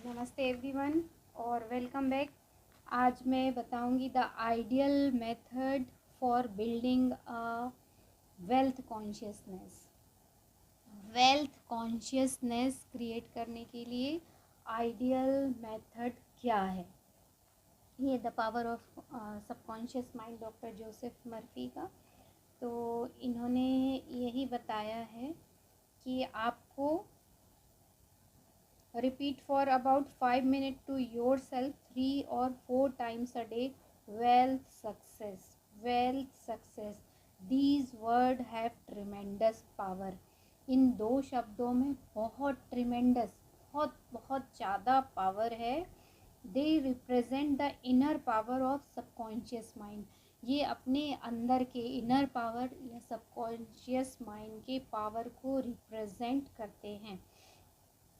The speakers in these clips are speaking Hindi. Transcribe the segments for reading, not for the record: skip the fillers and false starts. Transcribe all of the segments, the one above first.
नमस्ते एवरीवन और वेलकम बैक। आज मैं बताऊंगी the ideal method for building a wealth consciousness. Wealth consciousness create करने के लिए आइडियल मेथड क्या है? ये the power of subconscious mind, doctor Joseph Murphy का। तो इन्होंने यही बताया है कि आपको repeat for about 5 minutes to yourself 3 or 4 times a day. Wealth success, these words have tremendous power. इन दो शब्दों में बहुत ट्रिमेंडस, बहुत बहुत ज़्यादा पावर है। They represent the inner power of subconscious mind. ये अपने अंदर के इनर पावर या सबकॉन्शियस माइंड के पावर को रिप्रेजेंट करते हैं।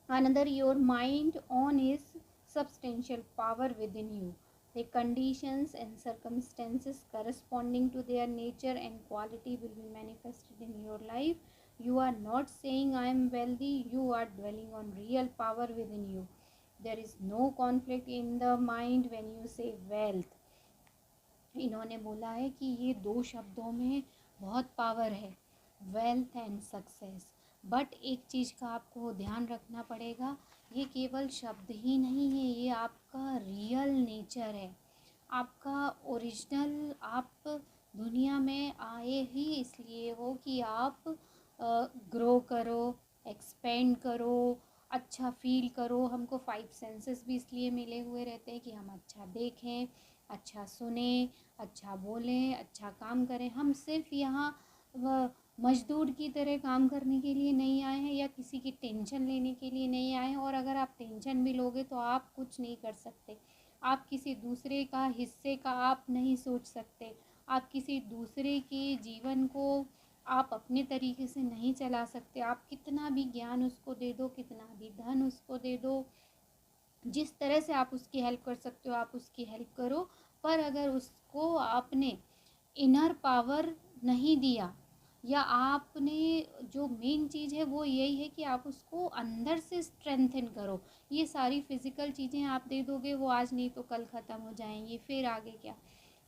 Another, your mind on is substantial power within you. The conditions and circumstances corresponding to their nature and quality will be manifested in your life. You are not saying I am wealthy, you are dwelling on real power within you. There is no conflict in the mind when you say wealth. इन्होंने बोला है कि ये दो शब्दों में बहुत पावर है, वेल्थ एंड सक्सेस। बट एक चीज़ का आपको ध्यान रखना पड़ेगा, ये केवल शब्द ही नहीं है, ये आपका रियल नेचर है, आपका ओरिजिनल। आप दुनिया में आए ही इसलिए हो कि आप ग्रो करो, एक्सपेंड करो, अच्छा फील करो। हमको 5 सेंसेस भी इसलिए मिले हुए रहते हैं कि हम अच्छा देखें, अच्छा सुने, अच्छा बोलें, अच्छा काम करें। हम सिर्फ यहाँ मजदूर की तरह काम करने के लिए नहीं आए हैं या किसी की टेंशन लेने के लिए नहीं आए हैं। और अगर आप टेंशन भी लोगे तो आप कुछ नहीं कर सकते। आप किसी दूसरे का हिस्से का आप नहीं सोच सकते। आप किसी दूसरे के जीवन को आप अपने तरीके से नहीं चला सकते। आप कितना भी ज्ञान उसको दे दो, कितना भी धन उसको दे दो, जिस तरह से आप उसकी हेल्प कर सकते हो आप उसकी हेल्प करो। पर अगर उसको आपने इनर पावर नहीं दिया, या आपने जो मेन चीज़ है वो यही है कि आप उसको अंदर से स्ट्रेंथन करो। ये सारी फिज़िकल चीज़ें आप दे दोगे, वो आज नहीं तो कल ख़त्म हो जाएंगी, फिर आगे क्या।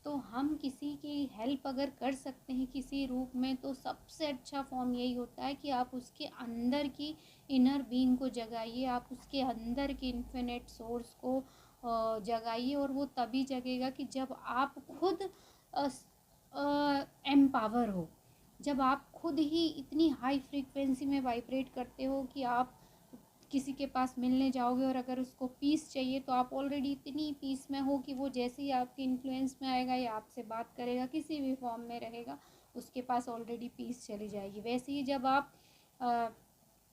तो हम किसी की हेल्प अगर कर सकते हैं किसी रूप में, तो सबसे अच्छा फॉर्म यही होता है कि आप उसके अंदर की इनर बीइंग को जगाइए, आप उसके अंदर के इन्फिनिट सोर्स को जगाइए। और वो तभी जगेगा कि जब आप खुद एम्पावर हो, जब आप खुद ही इतनी हाई फ्रीक्वेंसी में वाइब्रेट करते हो कि आप किसी के पास मिलने जाओगे और अगर उसको पीस चाहिए तो आप ऑलरेडी इतनी पीस में हो कि वो जैसे ही आपके इन्फ्लुएंस में आएगा या आपसे बात करेगा, किसी भी फॉर्म में रहेगा, उसके पास ऑलरेडी पीस चली जाएगी। वैसे ही जब आप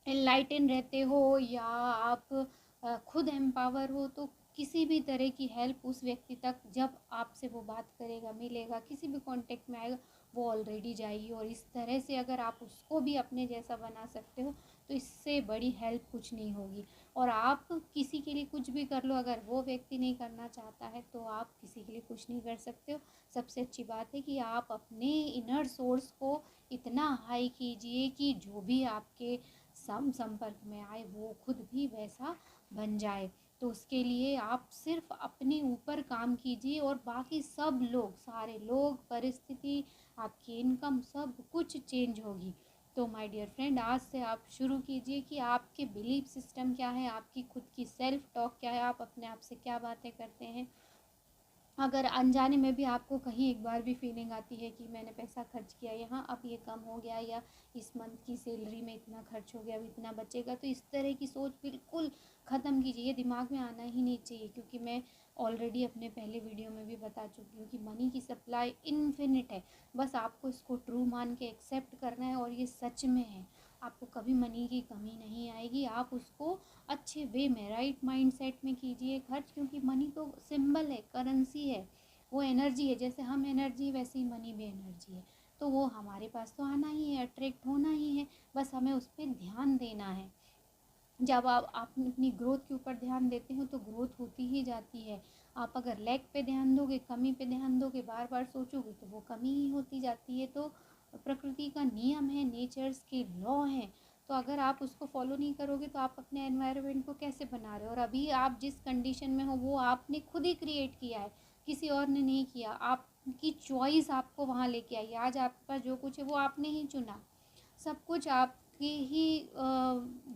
एनलाइटन रहते हो या आप खुद एम्पावर हो, तो किसी भी तरह की हेल्प उस व्यक्ति तक जब आपसे वो बात करेगा, मिलेगा, किसी भी कांटेक्ट में आएगा, वो ऑलरेडी जाएगी। और इस तरह से अगर आप उसको भी अपने जैसा बना सकते हो तो इससे बड़ी हेल्प कुछ नहीं होगी। और आप किसी के लिए कुछ भी कर लो, अगर वो व्यक्ति नहीं करना चाहता है तो आप किसी के लिए कुछ नहीं कर सकते हो। सबसे अच्छी बात है कि आप अपने इनर सोर्स को इतना हाई कीजिए कि जो भी आपके संपर्क में आए वो खुद भी वैसा बन जाए। तो उसके लिए आप सिर्फ अपने ऊपर काम कीजिए और बाकी सब लोग, सारे लोग, परिस्थिति, आपकी इनकम, सब कुछ चेंज होगी। तो माय डियर फ्रेंड, आज से आप शुरू कीजिए कि आपके बिलीफ सिस्टम क्या है, आपकी खुद की सेल्फ टॉक क्या है, आप अपने आप से क्या बातें करते हैं। अगर अनजाने में भी आपको कहीं एक बार भी फीलिंग आती है कि मैंने पैसा खर्च किया, यहाँ अब ये कम हो गया, या इस मंथ की सैलरी में इतना खर्च हो गया, अब इतना बचेगा, तो इस तरह की सोच बिल्कुल ख़त्म कीजिए। ये दिमाग में आना ही नहीं चाहिए, क्योंकि मैं ऑलरेडी अपने पहले वीडियो में भी बता चुकी हूँ कि मनी की सप्लाई इन्फिनिट है। बस आपको इसको ट्रू मान के एक्सेप्ट करना है और ये सच में है। आपको कभी मनी की कमी नहीं आएगी। आप उसको अच्छे वे में, राइट माइंडसेट में कीजिए खर्च, क्योंकि मनी तो सिंबल है, करेंसी है, वो एनर्जी है। जैसे हम एनर्जी वैसे ही मनी भी एनर्जी है। तो वो हमारे पास तो आना ही है, अट्रैक्ट होना ही है, बस हमें उस पर ध्यान देना है। जब आप अपनी ग्रोथ के ऊपर ध्यान देते हो तो ग्रोथ होती ही जाती है। आप अगर लैक पे ध्यान दोगे, कमी पे ध्यान दोगे, बार बार सोचोगे, तो वो कमी ही होती जाती है। तो प्रकृति का नियम है, नेचर्स के लॉ हैं। तो अगर आप उसको फॉलो नहीं करोगे तो आप अपने एनवायरनमेंट को कैसे बना रहे हो। और अभी आप जिस कंडीशन में हो वो आपने खुद ही क्रिएट किया है, किसी और ने नहीं किया। आपकी चॉइस आपको वहाँ लेके आई। आज आपके पास जो कुछ है वो आपने ही चुना, सब कुछ आपकी ही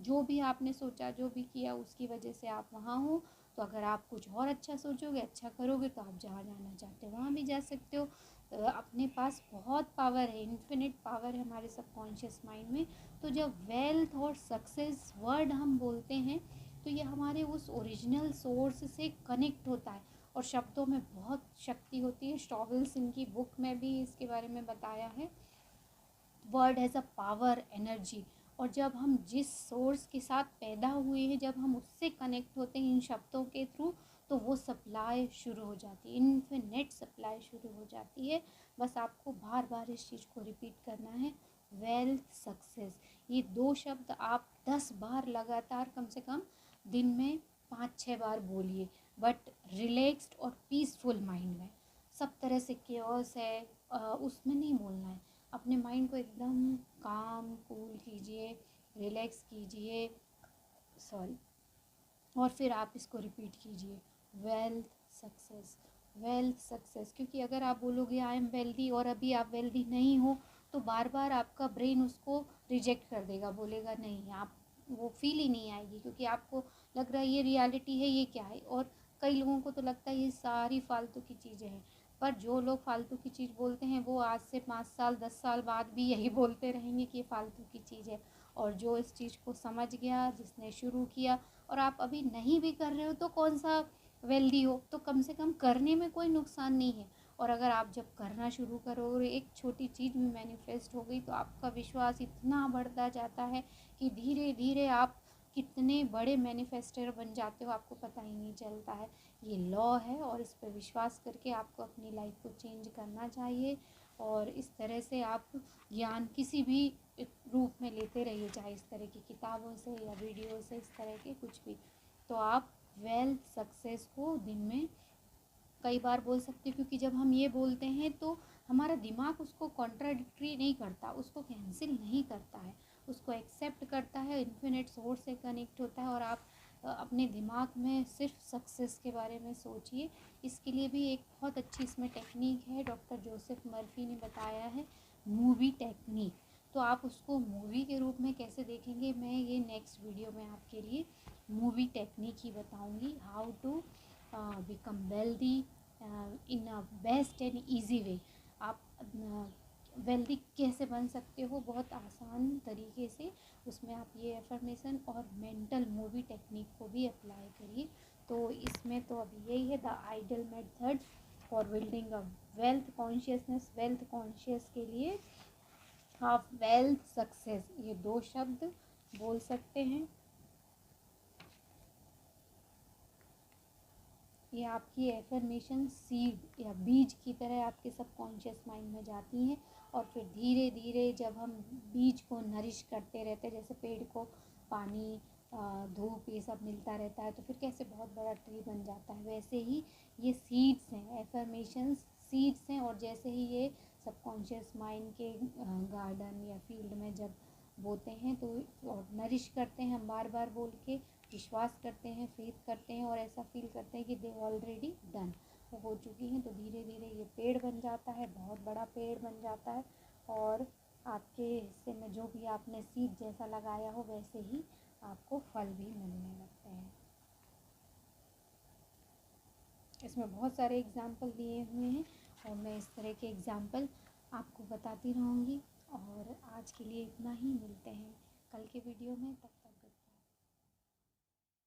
जो भी आपने सोचा, जो भी किया, उसकी वजह से आप वहाँ हो। तो अगर आप कुछ और अच्छा सोचोगे, अच्छा करोगे, तो आप जहाँ जाना चाहते हो वहाँ भी जा सकते हो। अपने पास बहुत पावर है, इन्फिनिट पावर है हमारे सबकॉन्शियस माइंड में। तो जब वेल्थ और सक्सेस वर्ड हम बोलते हैं तो ये हमारे उस ओरिजिनल सोर्स से कनेक्ट होता है और शब्दों में बहुत शक्ति होती है। स्टॉवेल सिंह की बुक में भी इसके बारे में बताया है। Word has a power, energy. और जब हम जिस सोर्स के साथ पैदा हुए हैं, जब हम उससे कनेक्ट होते हैं इन शब्दों के थ्रू, तो वो सप्लाई शुरू हो जाती है, इन्फिनिट सप्लाई शुरू हो जाती है। बस आपको बार बार इस चीज़ को रिपीट करना है, वेल्थ, सक्सेस। ये दो शब्द आप 10 बार लगातार कम से कम दिन में 5-6 बार बोलिए, बट रिलैक्स्ड और पीसफुल माइंड में। सब तरह से केओस है उसमें नहीं बोलना है। अपने माइंड को एकदम काम कूल कीजिए, रिलैक्स कीजिए, सॉरी, और फिर आप इसको रिपीट कीजिए, वेल्थ, सक्सेस, वेल्थ, सक्सेस। क्योंकि अगर आप बोलोगे आई एम वेल्दी और अभी आप वेल्दी नहीं हो, तो बार बार आपका ब्रेन उसको रिजेक्ट कर देगा, बोलेगा नहीं, आप वो फील ही नहीं आएगी, क्योंकि आपको लग रहा है ये रियलिटी है, ये क्या है। और कई लोगों को तो लगता है ये सारी फालतू की चीज़ें हैं। पर जो लोग फालतू की चीज़ बोलते हैं वो आज से 5 साल 10 साल बाद भी यही बोलते रहेंगे कि ये फालतू की चीज़ है। और जो इस चीज़ को समझ गया, जिसने शुरू किया, और आप अभी नहीं भी कर रहे हो तो कौन सा वेल्दी हो, तो कम से कम करने में कोई नुकसान नहीं है। और अगर आप जब करना शुरू करो और एक छोटी चीज़ भी मैनिफेस्ट हो गई तो आपका विश्वास इतना बढ़ता जाता है कि धीरे धीरे आप कितने बड़े मैनिफेस्टर बन जाते हो, आपको पता ही नहीं चलता है। ये लॉ है और इस पर विश्वास करके आपको अपनी लाइफ को चेंज करना चाहिए। और इस तरह से आप ज्ञान किसी भी रूप में लेते रहिए, चाहे इस तरह की किताबों से या वीडियो से, इस तरह के कुछ भी। तो आप वेल्थ, सक्सेस को दिन में कई बार बोल सकते हो, क्योंकि जब हम ये बोलते हैं तो हमारा दिमाग उसको कॉन्ट्राडिक्टरी नहीं करता, उसको कैंसिल नहीं करता है, उसको एक्सेप्ट करता है, इन्फिनिट सोर्स से कनेक्ट होता है। और आप अपने दिमाग में सिर्फ सक्सेस के बारे में सोचिए। इसके लिए भी एक बहुत अच्छी इसमें टेक्निक है, डॉक्टर जोसेफ मर्फी ने बताया है, मूवी टेक्निक। तो आप उसको मूवी के रूप में कैसे देखेंगे, मैं ये नेक्स्ट वीडियो में आपके लिए मूवी टेक्निक ही बताऊंगी, how to become wealthy in a best and easy way. आप वेल्दी कैसे बन सकते हो बहुत आसान तरीके से, उसमें आप ये एफर्मेशन और मेंटल मूवी टेक्निक को भी अप्लाई करिए। तो इसमें तो अभी यही है, the ideal method for building a wealth consciousness. Wealth conscious के लिए आप वेल्थ, सक्सेस, ये 2 शब्द बोल सकते हैं। ये आपकी एफर्मेशन सीड या बीज की तरह आपके सबकॉन्शियस माइंड में जाती हैं। और फिर धीरे धीरे जब हम बीज को नरिश करते रहते हैं, जैसे पेड़ को पानी, धूप, ये सब मिलता रहता है तो फिर कैसे बहुत बड़ा ट्री बन जाता है, वैसे ही ये सीड्स हैं, एफर्मेशंस सीड्स हैं। और जैसे ही ये सबकॉन्शियस माइंड के गार्डन या फील्ड में जब बोते हैं तो और नरिश करते हैं, हम बार बार बोल के विश्वास करते हैं, फेथ करते हैं और ऐसा फील करते हैं कि दे ऑलरेडी डन, वो हो चुकी हैं। तो धीरे धीरे ये पेड़ बन जाता है, बहुत बड़ा पेड़ बन जाता है। और आपके हिस्से में जो भी आपने सीड जैसा लगाया हो वैसे ही आपको फल भी मिलने लगते हैं। इसमें बहुत सारे एग्जाम्पल दिए हुए हैं और मैं इस तरह के एग्जाम्पल आपको बताती रहूँगी। और आज के लिए इतना ही, मिलते हैं कल के वीडियो में, तब तक